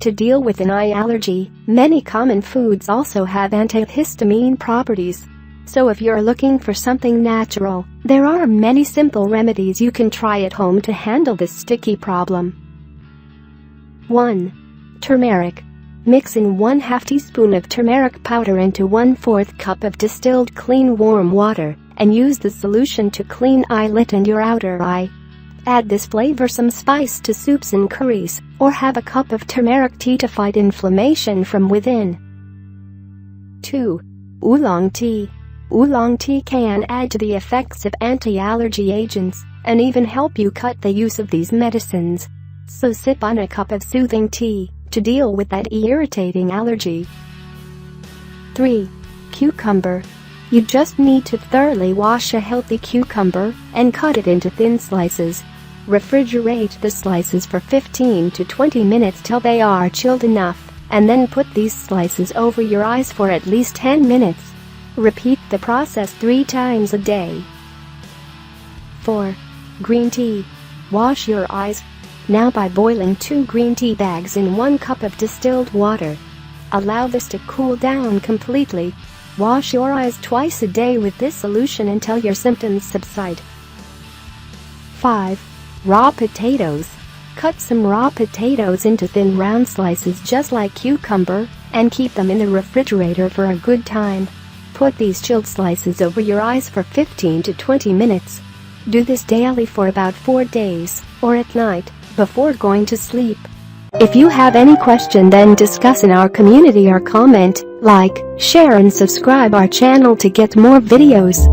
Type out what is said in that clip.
to deal with an eye allergy. Many common foods also have antihistamine properties. So if you're looking for something natural, there are many simple remedies you can try at home to handle this sticky problem. 1. Turmeric. Mix in 1/2 teaspoon of turmeric powder into 1/4 cup of distilled clean warm water and use the solution to clean eyelid and your outer eye. Add this flavorsome spice to soups and curries, or have a cup of turmeric tea to fight inflammation from within. 2. Oolong Tea. Oolong tea can add to the effects of anti-allergy agents and even help you cut the use of these medicines. So sip on a cup of soothing tea to deal with that irritating allergy. 3. Cucumber. You just need to thoroughly wash a healthy cucumber and cut it into thin slices. Refrigerate the slices for 15 to 20 minutes till they are chilled enough, and then put these slices over your eyes for at least 10 minutes. Repeat the process 3 times a day. 4. Green tea. Wash your eyes now by boiling 2 green tea bags in 1 cup of distilled water. Allow this to cool down completely. Wash your eyes twice a day with this solution until your symptoms subside. 5. Raw potatoes. Cut some raw potatoes into thin round slices just like cucumber and keep them in the refrigerator for a good time. Put these chilled slices over your eyes for 15 to 20 minutes. Do this daily for about 4 days, or at night, before going to sleep. If you have any question, then discuss in our community or comment, like, share and subscribe our channel to get more videos.